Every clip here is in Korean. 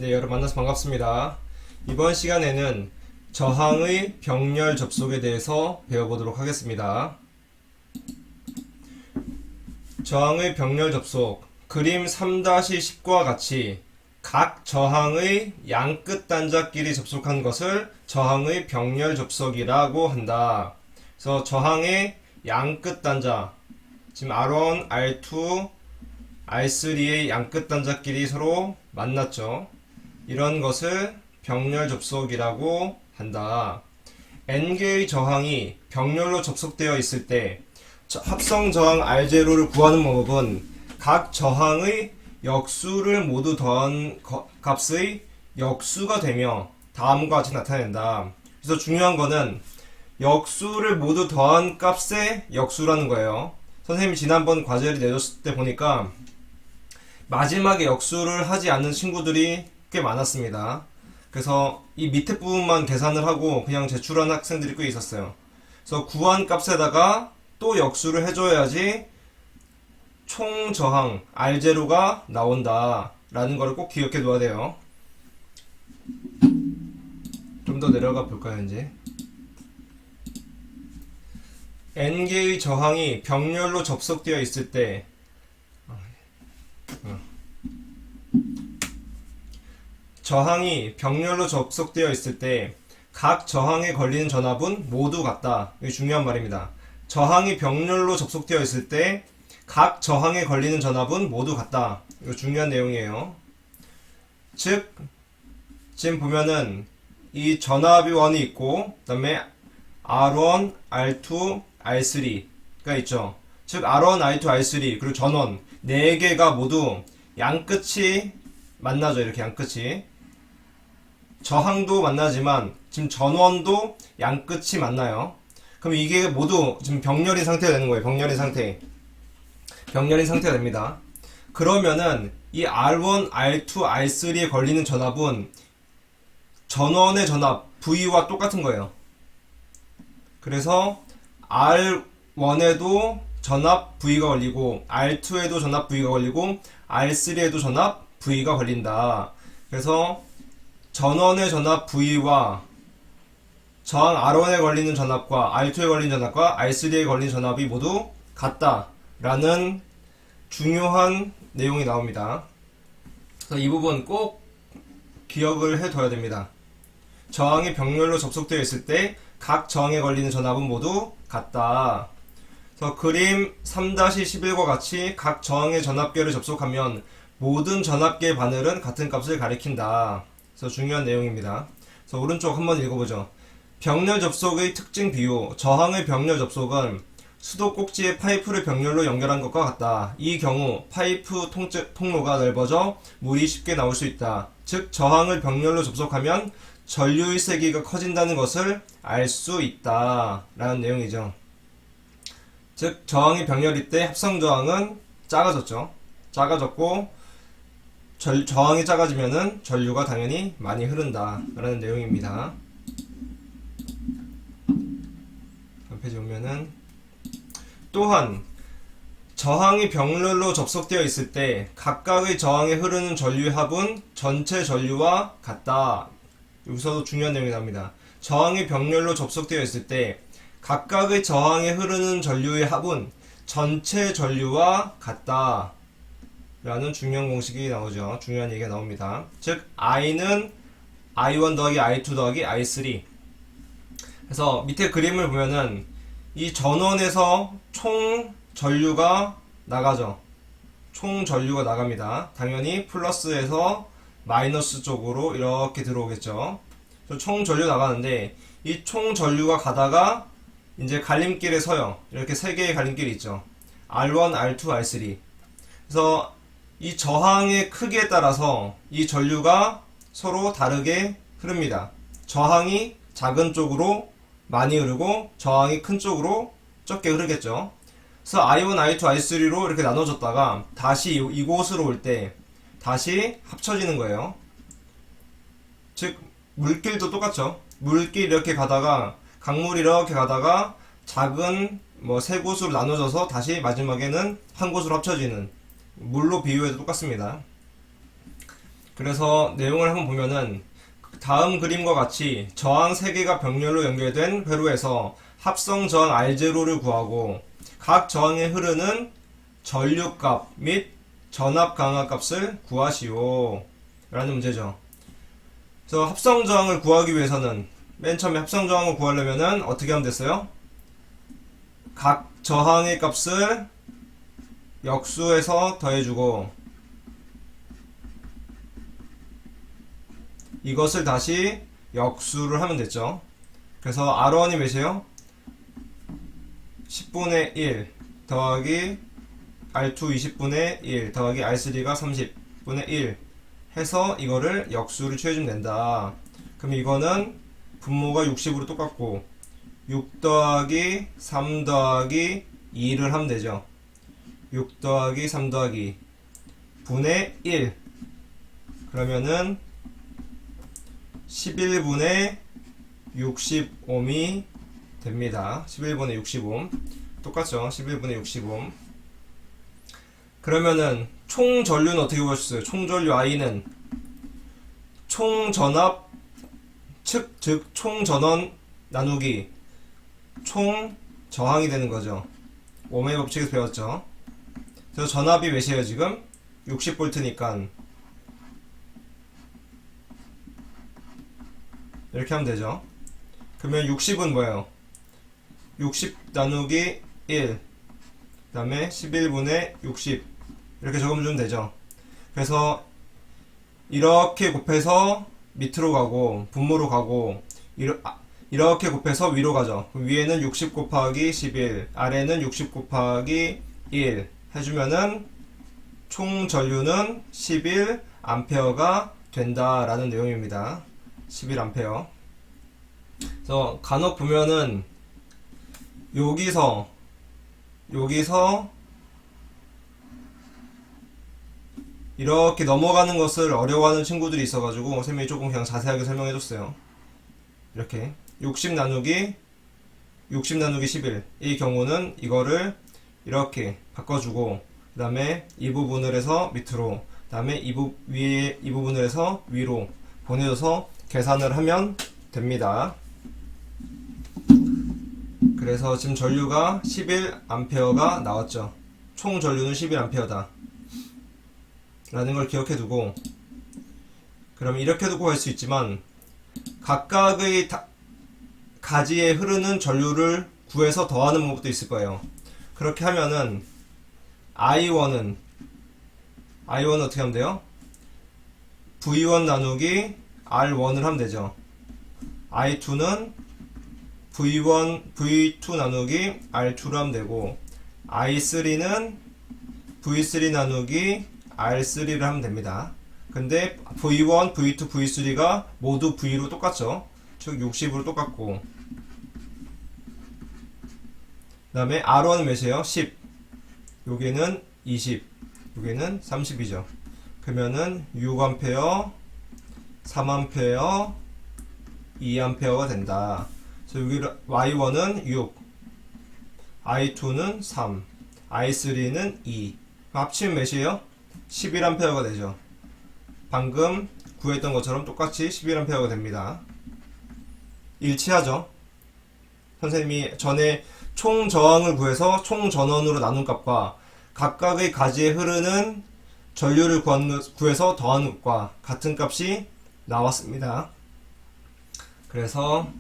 네, 여러분 만나서 반갑습니다. 이번 시간에는 저항의 병렬 접속에 대해서 배워보도록 하겠습니다. 저항의 병렬 접속, 그림 3-10과 같이 각 저항의 양끝 단자끼리 접속한 것을 저항의 병렬 접속이라고 한다. 그래서 저항의 양끝 단자, 지금 R1, R2, R3의 양끝 단자끼리 서로 만났죠. 이런 것을 병렬 접속이라고 한다. N개의 저항이 병렬로 접속되어 있을 때 합성 저항 R0를 구하는 방법은 각 저항의 역수를 모두 더한 값의 역수가 되며 다음과 같이 나타낸다. 그래서 중요한 거는 역수를 모두 더한 값의 역수라는 거예요. 선생님이 지난번 과제를 내줬을 때 보니까 마지막에 역수를 하지 않는 친구들이 꽤 많았습니다. 그래서 이 밑에 부분만 계산을 하고 그냥 제출한 학생들이 꽤 있었어요. 그래서 구한 값에다가 또 역수를 해줘야지 총 저항 R0가 나온다 라는 걸 꼭 기억해 둬야 돼요. 좀 더 내려가 볼까요 이제. N개의 저항이 병렬로 접속되어 있을 때 저항이 병렬로 접속되어 있을 때 각 저항에 걸리는 전압은 모두 같다. 이게 중요한 말입니다. 저항이 병렬로 접속되어 있을 때 각 저항에 걸리는 전압은 모두 같다. 이거 중요한 내용이에요. 즉 지금 보면은 이 전압이 원이 있고 그 다음에 R1, R2, R3가 있죠. 즉 R1, R2, R3 그리고 전원 4개가 모두 양끝이 만나죠. 이렇게 양끝이. 저항도 만나지만 지금 전원도 양끝이 만나요. 그럼 이게 모두 지금 병렬인 상태가 되는 거예요. 병렬인 상태가 됩니다. 그러면은 이 R1, R2, R3에 걸리는 전압은 전원의 전압 V와 똑같은 거예요. 그래서 R1에도 전압 V가 걸리고 R2에도 전압 V가 걸리고 R3에도 전압 V가 걸린다. 그래서 전원의 전압 V와 저항 R1에 걸리는 전압과 R2에 걸리는 전압과 R3에 걸리는 전압이 모두 같다 라는 중요한 내용이 나옵니다. 그래서 이 부분 꼭 기억을 해둬야 됩니다. 저항이 병렬로 접속되어 있을 때 각 저항에 걸리는 전압은 모두 같다. 그래서 그림 3-11과 같이 각 저항의 전압계를 접속하면 모든 전압계 바늘은 같은 값을 가리킨다. 그래서 중요한 내용입니다. 그래서 오른쪽 한번 읽어보죠. 병렬 접속의 특징 비유. 저항의 병렬 접속은 수도 꼭지에 파이프를 병렬로 연결한 것과 같다. 이 경우 파이프 통로가 넓어져 물이 쉽게 나올 수 있다. 즉 저항을 병렬로 접속하면 전류의 세기가 커진다는 것을 알 수 있다 라는 내용이죠. 즉 저항이 병렬일 때 합성 저항은 작아졌죠. 작아졌고 저항이 작아지면은 전류가 당연히 많이 흐른다 라는 내용입니다. 다음 페이지 보면은 또한 저항이 병렬로 접속되어 있을 때 각각의 저항에 흐르는 전류의 합은 전체 전류와 같다. 여기서도 중요한 내용이 나옵니다. 저항이 병렬로 접속되어 있을 때 각각의 저항에 흐르는 전류의 합은 전체 전류와 같다 라는 중요한 공식이 나오죠. 중요한 얘기가 나옵니다. 즉 I는 I1 더하기 I2 더하기 I3. 그래서 밑에 그림을 보면은 이 전원에서 총 전류가 나가죠. 총 전류가 나갑니다. 당연히 플러스에서 마이너스 쪽으로 이렇게 들어오겠죠. 총 전류 나가는데 이 총 전류가 가다가 이제 갈림길에 서요. 이렇게 세 개의 갈림길이 있죠. R1, R2, R3. 그래서 이 저항의 크기에 따라서 이 전류가 서로 다르게 흐릅니다. 저항이 작은 쪽으로 많이 흐르고 저항이 큰 쪽으로 적게 흐르겠죠. 그래서 I1, I2, I3로 이렇게 나눠졌다가 다시 이곳으로 올 때 다시 합쳐지는 거예요. 즉 물길도 똑같죠. 물길 이렇게 가다가 강물이 이렇게 가다가 작은 세 곳으로 나눠져서 다시 마지막에는 한 곳으로 합쳐지는 물로 비유해도 똑같습니다. 그래서 내용을 한번 보면은 다음 그림과 같이 저항 3개가 병렬로 연결된 회로에서 합성 저항 R0를 구하고 각 저항에 흐르는 전류값 및 전압 강화 값을 구하시오 라는 문제죠. 그래서 합성 저항을 구하기 위해서는 맨 처음에 합성 저항을 구하려면은 어떻게 하면 됐어요? 각 저항의 값을 역수해서 더해주고 이것을 다시 역수를 하면 됐죠. 그래서 R1이 몇이에요? 10분의 1 더하기 R2 20분의 1 더하기 R3가 30분의 1 해서 이거를 역수를 취해주면 된다. 그럼 이거는 분모가 60으로 똑같고 6 더하기 3 더하기 2를 하면 되죠. 6 더하기 3 더하기 분의 1 그러면은 11분의 60옴이 됩니다. 11분의 60옴 똑같죠. 11분의 60옴. 그러면은 총 전류는 어떻게 구할 수 있어요? 총 전류 I는 총 전압 즉 총 전원 나누기 총 저항이 되는 거죠. 옴의 법칙에서 배웠죠. 그래서 전압이 몇이에요 지금? 60V니까 이렇게 하면 되죠. 그러면 60은 뭐예요? 60 나누기 1 그 다음에 11분의 60 이렇게 적으면 되죠. 그래서 이렇게 곱해서 밑으로 가고 분모로 가고 이렇게 곱해서 위로 가죠. 그럼 위에는 60 곱하기 11 아래는 60 곱하기 1 해주면은 총 전류는 11A가 된다라는 내용입니다. 11A. 그래서 간혹 보면은 여기서 이렇게 넘어가는 것을 어려워하는 친구들이 있어가지고 선생님이 조금 그냥 자세하게 설명해줬어요. 이렇게 60 나누기 11 이 경우는 이거를 이렇게 바꿔주고 그 다음에 이 부분을 해서 밑으로 그 다음에 위에 이 부분을 해서 위로 보내줘서 계산을 하면 됩니다. 그래서 지금 전류가 11A가 나왔죠. 총 전류는 11A다 라는 걸 기억해 두고 그럼 이렇게도 구할 수 있지만 각각의 가지에 흐르는 전류를 구해서 더하는 방법도 있을 거예요. 그렇게 하면은 I1은 어떻게 하면 돼요? V1 나누기 R1을 하면 되죠. I2는 V2 나누기 R2를 하면 되고 I3는 V3 나누기 R3를 하면 됩니다. 근데 V1, V2, V3가 모두 V로 똑같죠. 즉 60으로 똑같고 그 다음에 R1은 몇이에요? 10 여기는 20 여기는 30이죠. 그러면은 6A 3A 2A가 된다. 그래서 여기 Y1은 6 I2는 3 I3는 2 합치면 몇이에요? 11A가 되죠. 방금 구했던 것처럼 똑같이 11A가 됩니다. 일치하죠. 선생님이 전에 총 저항을 구해서 총 전원으로 나눈 값과 각각의 가지에 흐르는 전류를 구해서 더한 것과 같은 값이 나왔습니다. 그래서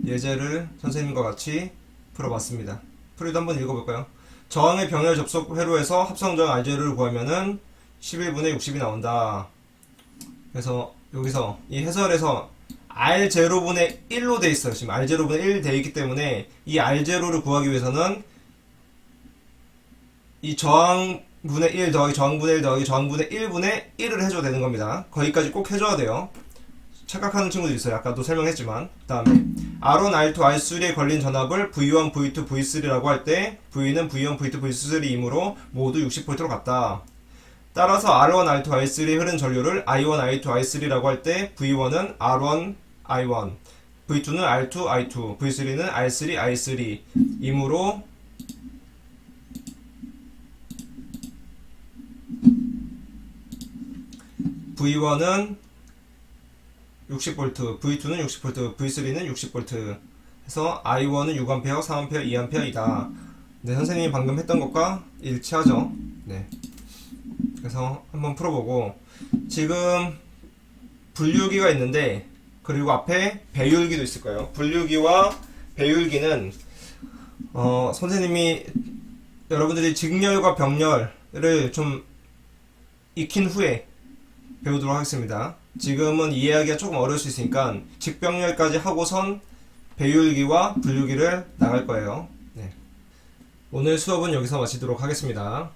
예제를 선생님과 같이 풀어봤습니다. 풀이도 한번 읽어볼까요? 저항의 병렬 접속 회로에서 합성저항 R0를 구하면은 11분의 60이 나온다. 그래서 여기서 이 해설에서 R0분의 1로 돼 있어요. 지금 R0분의 1 돼 있기 때문에 이 R0를 구하기 위해서는 이 저항분의 1 더하기 저항분의 1 더하기 저항분의 1분의 1을 해줘야 되는 겁니다. 거기까지 꼭 해줘야 돼요. 착각하는 친구들이 있어요. 아까도 설명했지만. 그 다음에 R1, R2, R3에 걸린 전압을 V1, V2, V3라고 할 때 V는 V1, V2, V3이므로 모두 60V로 같다. 따라서 R1, R2, R3에 흐른 전류를 I1, I2, I3라고 할 때 V1은 R1, I1, V2는 R2, I2, V3는 R3, I3 이므로 V1은 60V, V2는 60V, V3는 60V 해서 I1은 6A, 3A, 2A이다. 네, 선생님이 방금 했던 것과 일치하죠. 네. 그래서 한번 풀어보고, 지금 분류기가 있는데, 그리고 앞에 배율기도 있을 거예요. 분류기와 배율기는 선생님이 여러분들이 직렬과 병렬을 좀 익힌 후에 배우도록 하겠습니다. 지금은 이해하기가 조금 어려울 수 있으니까 직병렬까지 하고선 배율기와 분류기를 나갈 거예요. 네. 오늘 수업은 여기서 마치도록 하겠습니다.